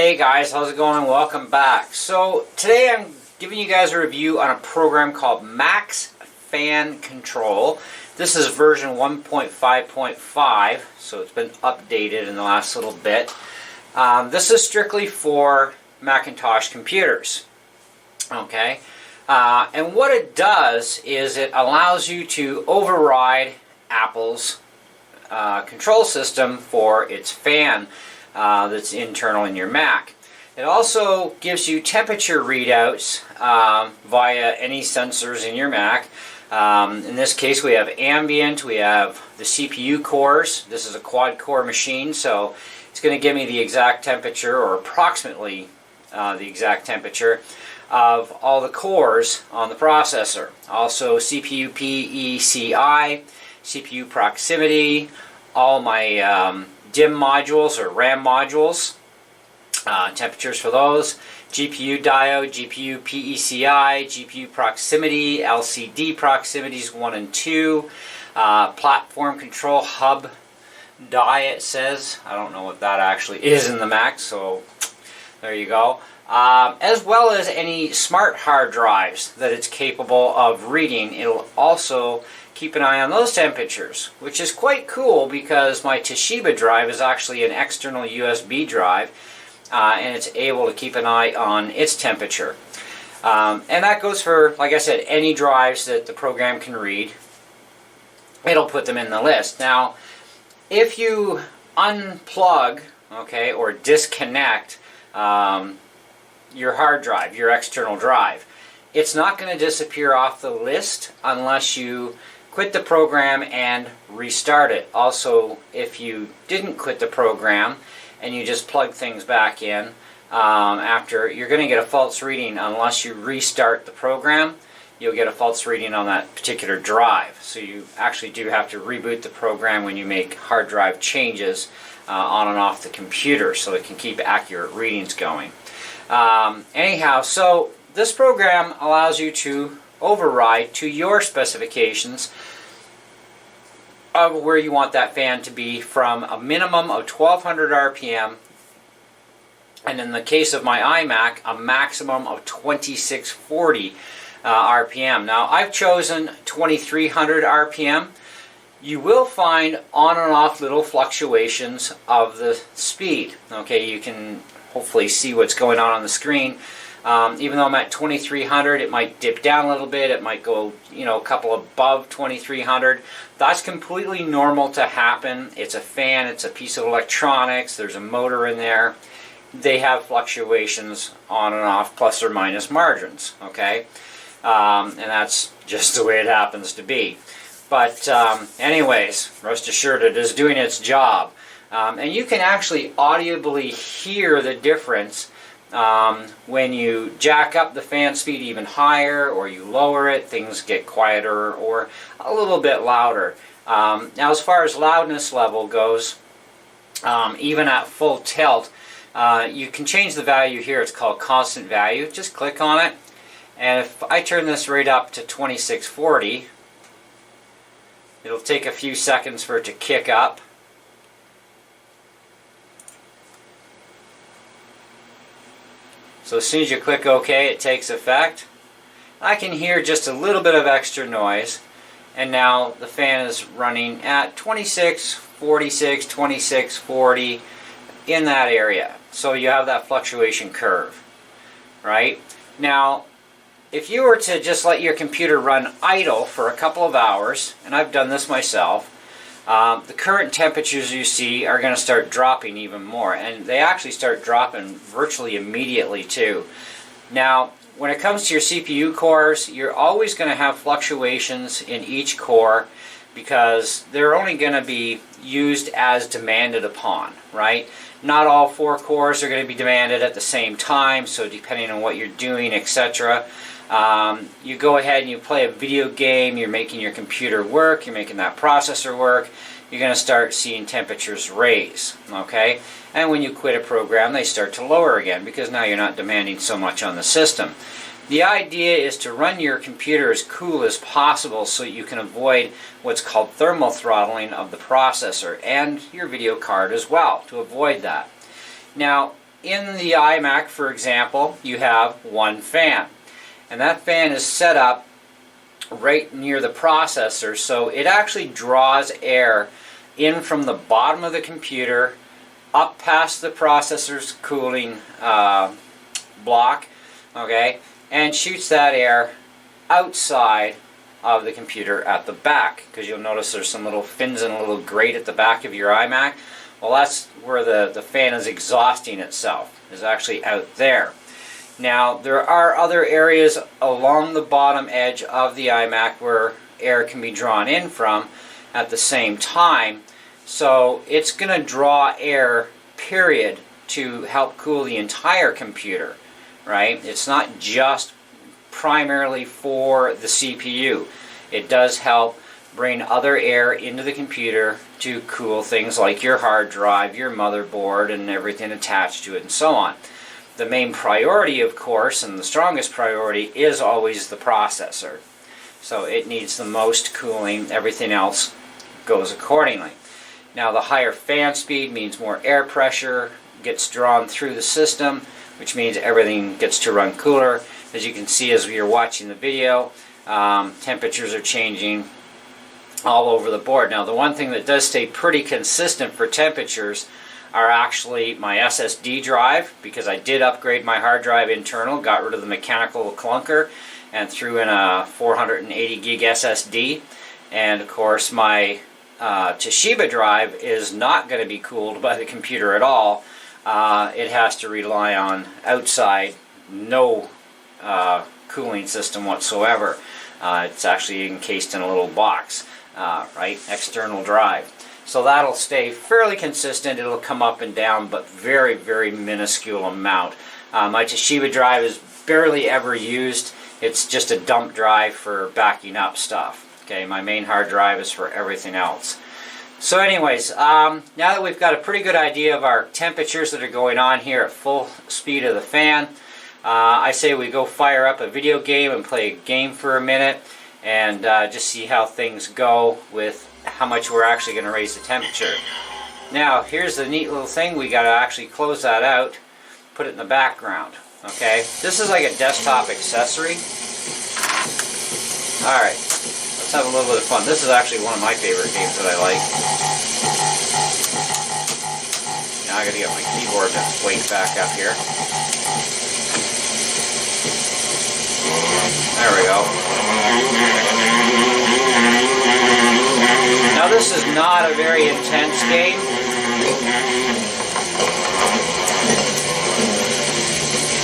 Hey guys, how's it going? Welcome back. So today I'm giving you guys a review on a program called Max Fan Control. This is version 1.5.5, so it's been updated in the last little bit. This is strictly for Macintosh computers. Okay, and what it does is it allows you to override Apple's control system for its fan that's internal in your Mac. It also gives you temperature readouts via any sensors in your Mac. In this case we have ambient, we have the CPU cores. This is a quad core machine, so it's going to give me the exact temperature, or approximately the exact temperature of all the cores on the processor. Also CPU PECI, CPU proximity, all my DIMM modules or RAM modules, temperatures for those, GPU diode, GPU PECI, GPU proximity, LCD proximities 1 and 2, platform control hub die, it says. I don't know what that actually is in the Mac, so there you go. As well as any smart hard drives that it's capable of reading. It'll also keep an eye on those temperatures, which is quite cool because my Toshiba drive is actually an external USB drive, and it's able to keep an eye on its temperature. And that goes for, like I said, any drives that the program can read. It'll put them in the list. Now, if you unplug, okay, or disconnect your hard drive, your external drive, it's not going to disappear off the list unless you quit the program and restart it. Also, if you didn't quit the program and you just plug things back in after, you're going to get a false reading unless you restart the program. You'll get a false reading on that particular drive. So you actually do have to reboot the program when you make hard drive changes on and off the computer so it can keep accurate readings going. Anyhow, so this program allows you to override to your specifications of where you want that fan to be, from a minimum of 1200 RPM, and in the case of my iMac, a maximum of 2640 RPM. Now, I've chosen 2300 RPM. You will find on and off little fluctuations of the speed. Okay, you can hopefully see what's going on the screen. Even though I'm at 2300, it might dip down a little bit. It might go, a couple above 2300. That's completely normal to happen. It's a fan. It's a piece of electronics. There's a motor in there. They have fluctuations on and off, plus or minus margins. Okay, and that's just the way it happens to be. But anyways, rest assured it is doing its job. And you can actually audibly hear the difference when you jack up the fan speed even higher, or you lower it, things get quieter or a little bit louder. Now, as far as loudness level goes, even at full tilt, you can change the value here. It's called constant value. Just click on it, and if I turn this right up to 2640, it'll take a few seconds for it to kick up. So as soon as you click OK, it takes effect. I can hear just a little bit of extra noise, and now the fan is running at 2646, 2640, in that area. So you have that fluctuation curve, right? Now, if you were to just let your computer run idle for a couple of hours, and I've done this myself, the current temperatures you see are going to start dropping even more, and they actually start dropping virtually immediately too. Now, when it comes to your CPU cores, you're always going to have fluctuations in each core because they're only going to be used as demanded upon, right? Not all 4 cores are going to be demanded at the same time, so depending on what you're doing, etc. You go ahead and you play a video game, you're making your computer work, you're making that processor work, you're going to start seeing temperatures raise, okay? And when you quit a program, they start to lower again because now you're not demanding so much on the system. The idea is to run your computer as cool as possible so you can avoid what's called thermal throttling of the processor and your video card as well, to avoid that. Now, in the iMac, for example, you have one fan. And that fan is set up right near the processor, so it actually draws air in from the bottom of the computer up past the processor's cooling block, okay, and shoots that air outside of the computer at the back, because you'll notice there's some little fins and a little grate at the back of your iMac. Well, that's where the fan is exhausting itself, is actually out there. Now, there are other areas along the bottom edge of the iMac where air can be drawn in from at the same time. So it's going to draw air, period, to help cool the entire computer, right? It's not just primarily for the CPU. It does help bring other air into the computer to cool things like your hard drive, your motherboard, and everything attached to it, and so on. The main priority, of course, and the strongest priority, is always the processor. So it needs the most cooling. Everything else goes accordingly. Now, the higher fan speed means more air pressure gets drawn through the system, which means everything gets to run cooler. As you can see as we are watching the video, temperatures are changing all over the board. Now, the one thing that does stay pretty consistent for temperatures are actually my SSD drive, because I did upgrade my hard drive internal, got rid of the mechanical clunker, and threw in a 480 gig SSD. And of course, my Toshiba drive is not going to be cooled by the computer at all. It has to rely on outside, no cooling system whatsoever. It's actually encased in a little box, right? External drive. So that'll stay fairly consistent. It'll come up and down, but very, very minuscule amount. My Toshiba drive is barely ever used. It's just a dump drive for backing up stuff. Okay, my main hard drive is for everything else. So anyways, now that we've got a pretty good idea of our temperatures that are going on here at full speed of the fan, I say we go fire up a video game and play a game for a minute, and just see how things go with how much we're actually going to raise the temperature. Now, here's the neat little thing. We got to actually close that out, put it in the background. Okay, this is like a desktop accessory. Alright, let's have a little bit of fun. This is actually one of my favorite games that I like. Now I got to get my keyboard weight back up here. There we go. Now, this is not a very intense game.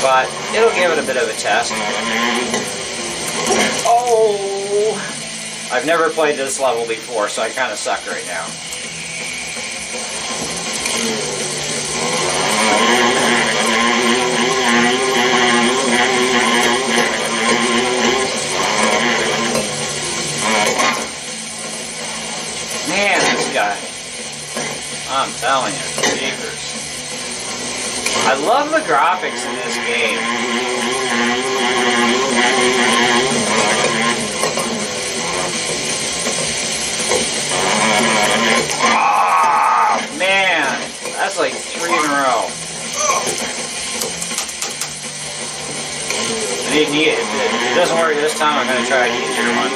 But it'll give it a bit of a test. Oh! I've never played this level before, so I kind of suck right now. Man, this guy. I'm telling you, jeepers. I love the graphics in this game. Ah, man, that's like 3 in a row. If it doesn't work this time, I'm going to try an easier one.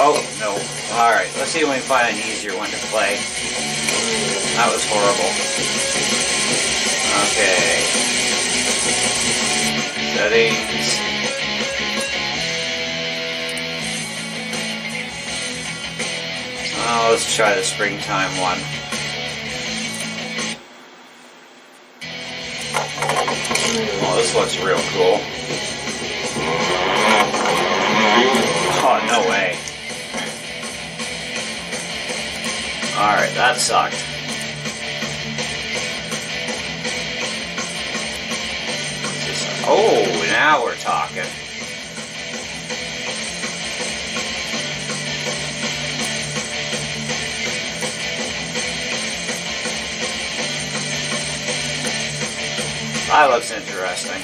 Oh, no. Alright, let's see if we can find an easier one to play. That was horrible. Okay. Settings. Oh, let's try the springtime one. Oh, this looks real cool. Oh, no way. Alright, that sucked. Oh, now we're talking. That looks interesting.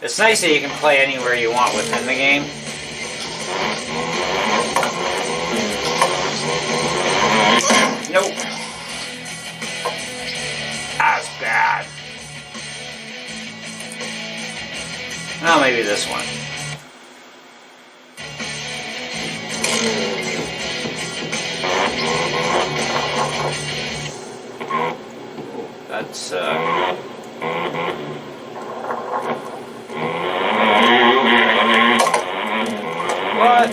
It's nice that you can play anywhere you want within the game. That's what?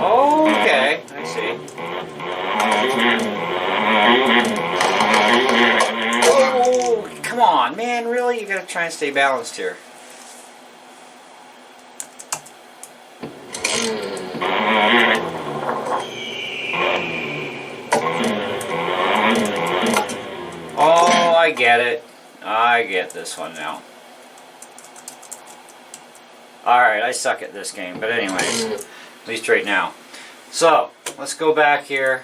Okay, I see. Oh, come on, man, really? You gotta try and stay balanced here. Oh, I get it. I get this one now. Alright, I suck at this game, but anyways, at least right now. So, let's go back here.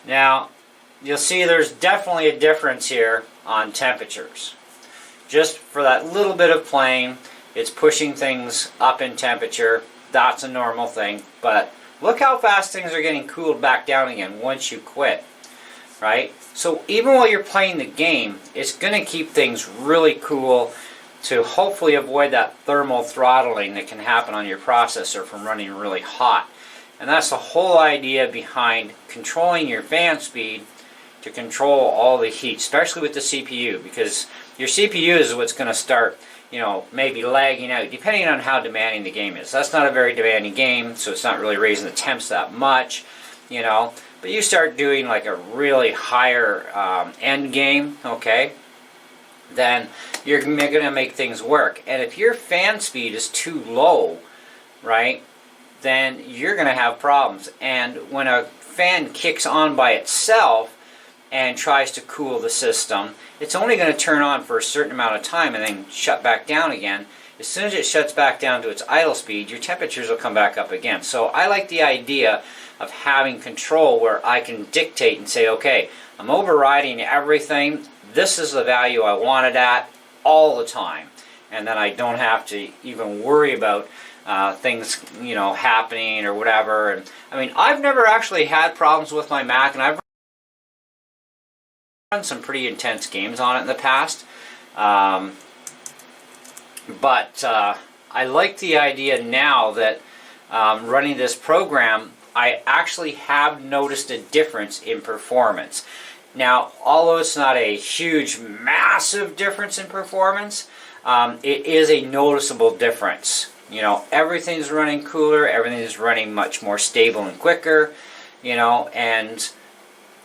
Now, you'll see there's definitely a difference here on temperatures. Just for that little bit of playing, it's pushing things up in temperature. That's a normal thing, but look how fast things are getting cooled back down again once you quit. Right? So even while you're playing the game, it's going to keep things really cool to hopefully avoid that thermal throttling that can happen on your processor from running really hot. And that's the whole idea behind controlling your fan speed to control all the heat, especially with the CPU, because your CPU is what's going to start, you know, maybe lagging out, depending on how demanding the game is. That's not a very demanding game, so it's not really raising the temps that much, you know. But you start doing like a really higher end game, okay, then you're going to make things work. And if your fan speed is too low, right, then you're going to have problems. And when a fan kicks on by itself and tries to cool the system, it's only going to turn on for a certain amount of time and then shut back down again. As soon as it shuts back down to its idle speed, your temperatures will come back up again. So I like the idea of having control where I can dictate and say, okay, I'm overriding everything. This is the value I want it at all the time. And then I don't have to even worry about things, you know, happening or whatever. And I mean, I've never actually had problems with my Mac, and I've run some pretty intense games on it in the past. But I like the idea now that running this program, I actually have noticed a difference in performance. Now, although it's not a huge, massive difference in performance, it is a noticeable difference. You know, everything's running cooler, everything's running much more stable and quicker, you know, and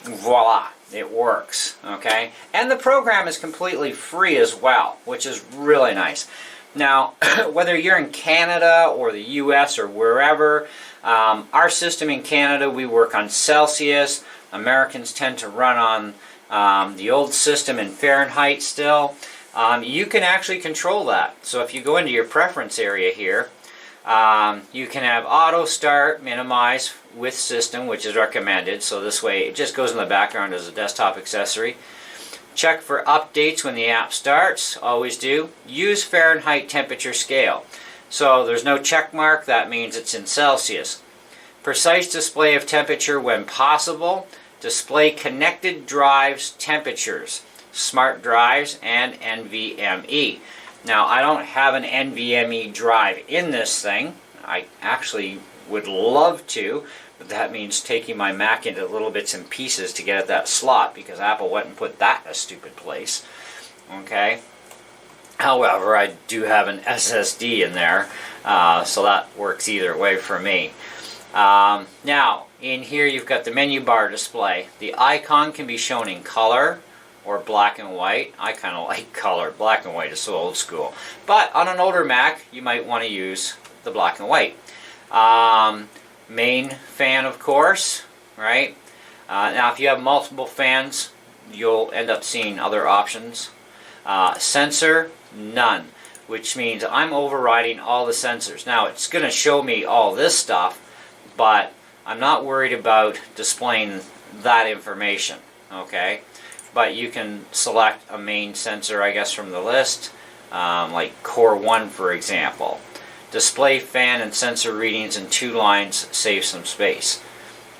voila, it works, okay? And the program is completely free as well, which is really nice. Now, whether you're in Canada or the US or wherever, our system in Canada, we work on Celsius. Americans tend to run on the old system in Fahrenheit still. You can actually control that. So if you go into your preference area here, you can have auto start, minimize with system, which is recommended. So this way it just goes in the background as a desktop accessory. Check for updates when the app starts. Always do. Use Fahrenheit temperature scale. So there's no check mark. That means it's in Celsius. Precise display of temperature when possible. Display connected drives temperatures. Smart drives and NVMe. Now, I don't have an NVMe drive in this thing. I actually would love to, but that means taking my Mac into little bits and pieces to get at that slot, because Apple went and put that in a stupid place. Okay? However, I do have an SSD in there, so that works either way for me. Now, in here you've got the menu bar display. The icon can be shown in color or black and white. I kind of like color. Black and white is so old school. But on an older Mac, you might want to use the black and white. Main fan, of course, right? Now, if you have multiple fans, you'll end up seeing other options. Sensor, none, which means I'm overriding all the sensors. Now, it's going to show me all this stuff, but I'm not worried about displaying that information, okay? But you can select a main sensor, I guess, from the list, like Core 1, for example. Display fan and sensor readings in 2 lines, save some space,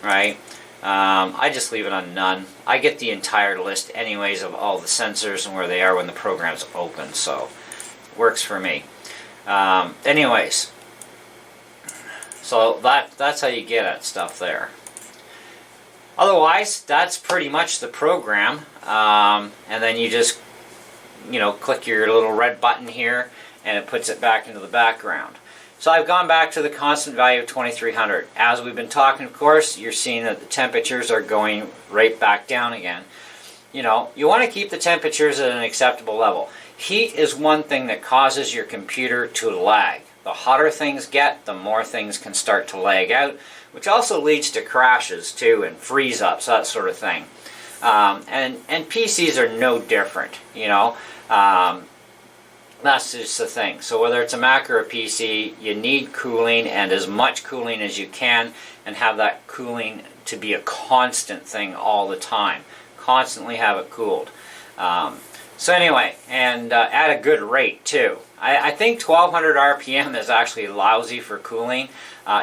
right? I just leave it on none. I get the entire list anyways of all the sensors and where they are when the program's open, so it works for me. Anyways, so that's how you get at stuff there. Otherwise, that's pretty much the program. And then you just, click your little red button here and it puts it back into the background. So I've gone back to the constant value of 2300. As we've been talking, of course, you're seeing that the temperatures are going right back down again. You want to keep the temperatures at an acceptable level. Heat is one thing that causes your computer to lag. The hotter things get, the more things can start to lag out, which also leads to crashes too and freeze ups, that sort of thing. And PCs are no different, that's just the thing. So whether it's a Mac or a PC, you need cooling, and as much cooling as you can, and have that cooling to be a constant thing all the time. Constantly have it cooled. So anyway, and at a good rate too. I think 1200 RPM is actually lousy for cooling,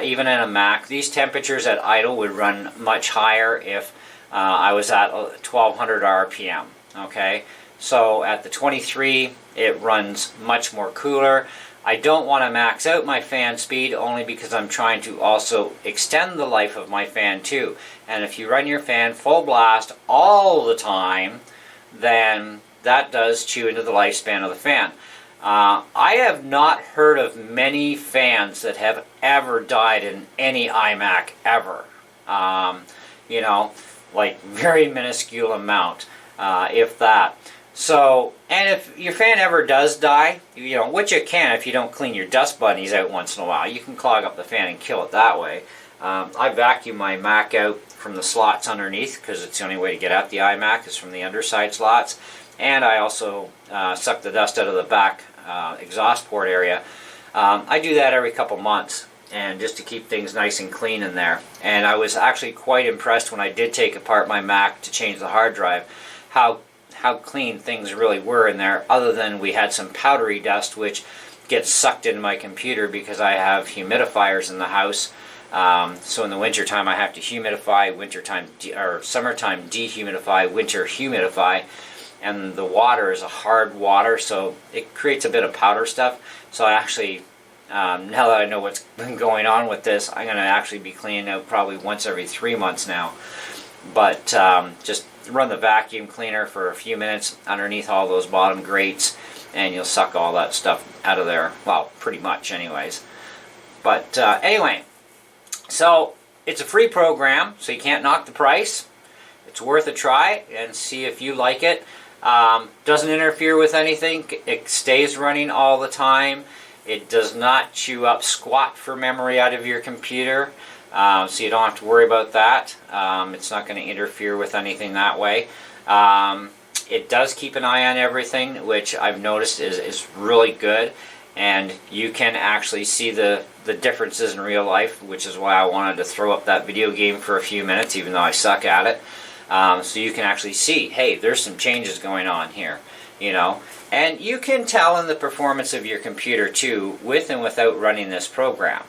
even in a Mac. These temperatures at idle would run much higher if I was at 1200 RPM. Okay, so at the 23, it runs much more cooler. I don't want to max out my fan speed only because I'm trying to also extend the life of my fan too. And if you run your fan full blast all the time, then that does chew into the lifespan of the fan. I have not heard of many fans that have ever died in any iMac ever. Like very minuscule amount, if that. So, and if your fan ever does die, which you can if you don't clean your dust bunnies out once in a while, you can clog up the fan and kill it that way. I vacuum my Mac out from the slots underneath because it's the only way to get at the iMac is from the underside slots. And I also suck the dust out of the back exhaust port area. I do that every couple months, and just to keep things nice and clean in there. And I was actually quite impressed when I did take apart my Mac to change the hard drive, how clean things really were in there, other than we had some powdery dust which gets sucked into my computer because I have humidifiers in the house. So in the wintertime I have to humidify, summertime dehumidify, winter humidify, and the water is a hard water, so it creates a bit of powder stuff. So I actually, now that I know what's been going on with this, I'm going to actually be cleaning out probably once every 3 months now. But just run the vacuum cleaner for a few minutes underneath all those bottom grates, and you'll suck all that stuff out of there. Well, pretty much anyways. But anyway, so it's a free program, so you can't knock the price. It's worth a try and see if you like it. Doesn't interfere with anything. It stays running all the time. It does not chew up squat for memory out of your computer. So you don't have to worry about that. It's not going to interfere with anything that way. It does keep an eye on everything, which I've noticed is really good. And you can actually see the differences in real life, which is why I wanted to throw up that video game for a few minutes, even though I suck at it. So you can actually see, hey, there's some changes going on here, And you can tell in the performance of your computer too, with and without running this program.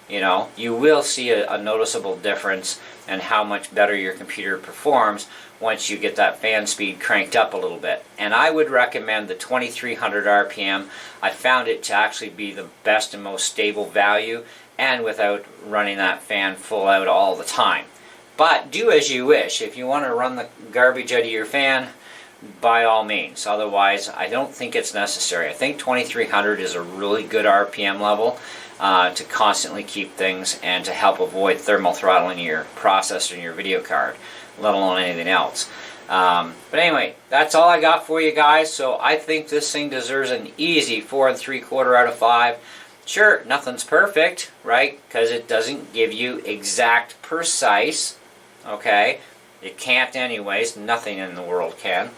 You will see a noticeable difference in how much better your computer performs once you get that fan speed cranked up a little bit. And I would recommend the 2300 RPM. I found it to actually be the best and most stable value, and without running that fan full out all the time. But do as you wish. If you want to run the garbage out of your fan, by all means. Otherwise, I don't think it's necessary. I think 2300 is a really good RPM level to constantly keep things and to help avoid thermal throttling your processor and your video card, let alone anything else. But anyway, that's all I got for you guys. So I think this thing deserves an easy 4 3/4 out of 5. Sure, nothing's perfect, right? Because it doesn't give you exact, precise. Okay, it can't anyways. Nothing in the world can.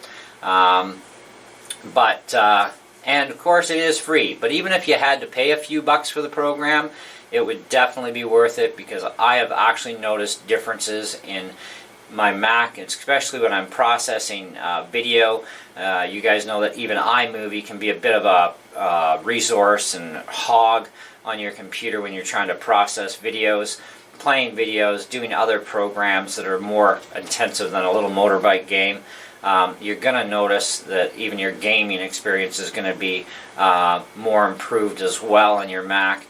And of course it is free. But even if you had to pay a few bucks for the program, it would definitely be worth it, because I have actually noticed differences in my Mac, especially when I'm processing video. You guys know that even iMovie can be a bit of a resource and hog on your computer when you're trying to process videos, playing videos, doing other programs that are more intensive than a little motorbike game. You're going to notice that even your gaming experience is going to be more improved as well on your Mac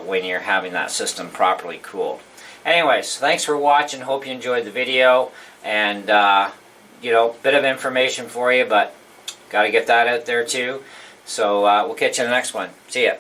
when you're having that system properly cooled. Anyways, thanks for watching. Hope you enjoyed the video. And, you know, bit of information for you, but got to get that out there too. So we'll catch you in the next one. See ya.